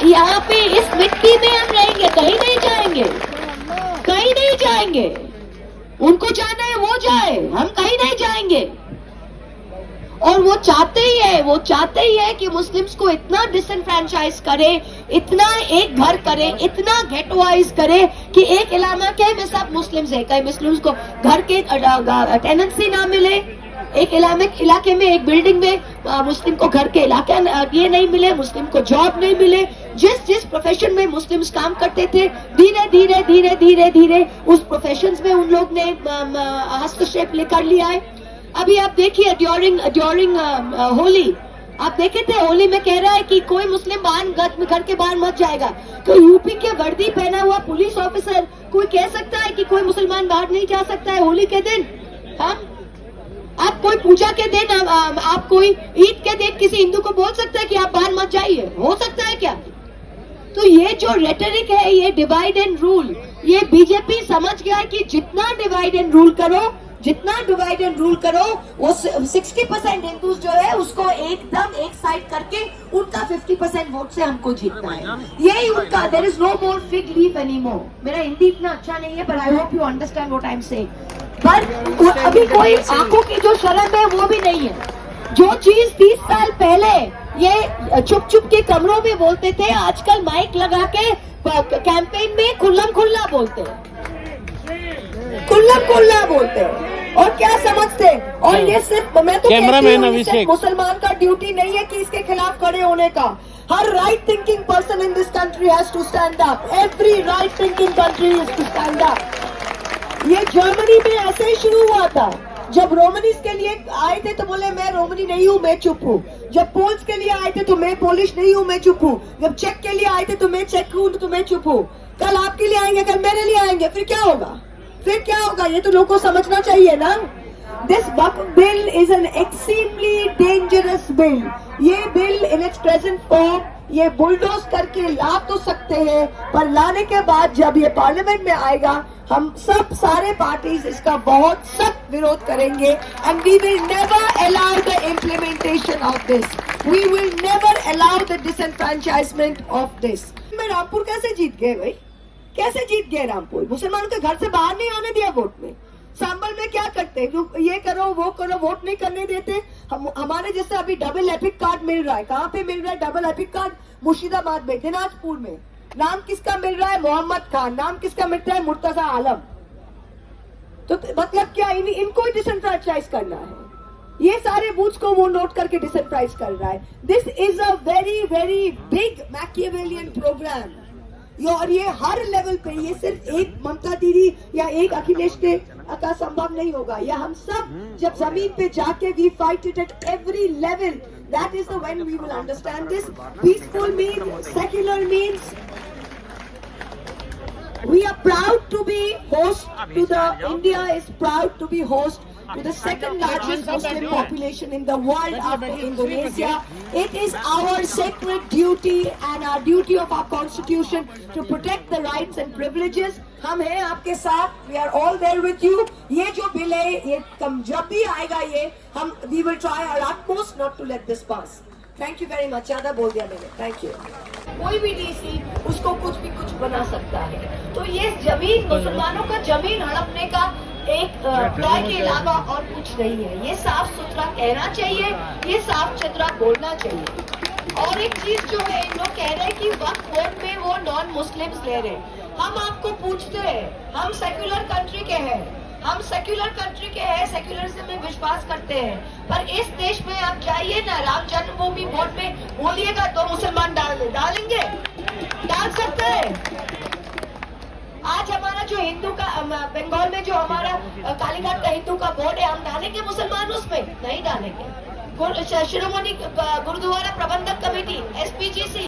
यहाँ पे इस मिट्टी में हम रहेंगे, कहीं नहीं जाएंगे, कहीं नहीं जाएंगे। उनको जाना है वो जाए, हम कहीं नहीं जाएंगे। और वो चाहते ही है कि मुस्लिम्स को इतना डिसएनफ्रेंचाइज करे, इतना एक घर करे, इतना गेटवाइज करे कि एक इलाके में सब मुस्लिम्स है, कहीं मुस्लिम्स को घर के टेनेंसी ना मिले, एक इलाके में एक बिल्डिंग में मुस्लिम को घर के इलाके ये नहीं मिले, मुस्लिम को जॉब नहीं मिले। जिस प्रोफेशन में मुस्लिम्स काम करते थे, धीरे धीरे उस प्रोफेशंस में उन लोग ने हस्तक्षेप कर लिया है। अभी आप देखिए ड्यूरिंग होली, आप देखे थे होली में कह रहा है कि कोई मुस्लिम घर के बाहर मत जाएगा। तो यूपी के वर्दी पहना हुआ पुलिस ऑफिसर कोई कह सकता है कि कोई मुसलमान बाहर नहीं जा सकता है होली के दिन? हम आप कोई पूजा के दिन, आप कोई ईद के दिन किसी हिंदू को बोल सकता है कि आप बाहर मत जाइए? हो सकता है क्या? तो ये जो रेटरिक है, ये डिवाइड एंड रूल, ये बीजेपी समझ गया है कि जितना डिवाइड एंड रूल करो वो 60% हिंदूज जो है उसको एकदम एक साइड करके उनका 50% वोट से हमको जीतना है। यही उनका, there is no more fig leaf anymore. मेरा हिंदी इतना अच्छा नहीं है, पर I hope you understand what I am saying. पर अभी कोई आंखों की जो शर्म है वो भी नहीं है। जो चीज 30 साल पहले ये चुप के कमरों में बोलते थे, आजकल माइक लगा के कैंपेन में खुल्ला बोलते हैं, खुल्ला बोलते हैं। और क्या समझते हैं? और ये सिर्फ मैं तो कहती हूँ, मुसलमान का ड्यूटी नहीं है कि इसके खिलाफ खड़े होने का। हर right thinking person in this country has to stand up. Every right thinking country is to stand up. ये जर्मनी में ऐसे ही शुरू हुआ था। जब रोमनीज के लिए आए थे तो बोले मैं रोमनी नहीं हूँ, मैं चुप हूँ। जब पोल्स के लिए आए थे तो मैं पोलिश नहीं हूँ, मैं चुप हूँ। जब चेक के लिए आए थे तो मैं चेक हूँ, तो मैं चुप हूँ। कल आपके लिए आएंगे, कल मेरे लिए आएंगे, फिर क्या होगा? ये तो लोगों को समझना चाहिए ना। This Waqf bill is an extremely dangerous bill. ये bill in its present form ये बुलडोज करके ला तो सकते हैं, पर लाने के बाद जब ये पार्लियामेंट में आएगा, हम सब सारे पार्टीज इसका बहुत सख्त विरोध करेंगे। And we will never allow the implementation of this. We will never allow the disenfranchisement of this. मैं रामपुर कैसे जीत गए भाई? कैसे जीत गए रामपुर? मुसलमानों के घर से बाहर नहीं आने दिया वोट में। सांबल में क्या करते? ये करो वो करो, वोट नहीं करने देते। हमारे जैसे अभी डबल एपिक कार्ड मिल रहा है। कहाँ पे मिल रहा है डबल एपिक कार्ड? मुर्शिदाबाद में, दिनाजपुर में। नाम किसका मिल रहा है? मोहम्मद खान। नाम किसका मिल रहा है? मुर्तजा आलम। तो मतलब क्या इनको ही डिसएनफ्रेंचाइज करना है? ये सारे बूथ्स को वो नोट करके डिसएनफ्रेंचाइज कर रहा है। This is a very very big Machiavellian program. और ये हर लेवल पे, ये सिर्फ एक ममता दीदी या एक अखिलेश के का संभव नहीं होगा। या हम सब जब जमीन पे जाके we fight it at every level, that is when we will understand this. Peaceful means, secular means, we are proud to be host to the India is proud to be host to the second largest Muslim population in the world after Indonesia. It is our sacred duty and our duty of our constitution to protect the rights and privileges. हम हैं आपके साथ, we are all there with you. ये जो bill है, ये जब भी आएगा ये हम we will try our utmost not to let this pass. Thank you very much. ज्यादा बोल दिया मैंने, थैंक यू। कोई भी डीसी उसको कुछ बना सकता है। तो ये जमीन, मुसलमानों का जमीन हड़पने का एक प्लॉय के अलावा और कुछ नहीं है। ये साफ सुथरा कहना चाहिए, ये साफ सुथरा बोलना चाहिए। और एक चीज जो है, इन लोग कह रहे हैं कि वक्फ बोर्ड में वो नॉन मुस्लिम्स ले रहे। हम आपको पूछते हैं, हम सेक्युलर कंट्री के हैं, हम सेक्युलर कंट्री के हैं, सेक्युलरिज्म में विश्वास करते हैं। पर इस देश में आप जाइए ना, राम जन्मभूमि बोर्ड में बोलिएगा तो मुसलमान डालेंगे? डाल सकते हैं? आज हमारा जो हिंदू का बंगाल में जो हमारा कालीघाट का हिंदू का बोर्ड है, हम डालेंगे मुसलमान उसमें? नहीं डालेंगे। शिरोमणि गुरुद्वारा प्रबंधक कमेटी, SPGC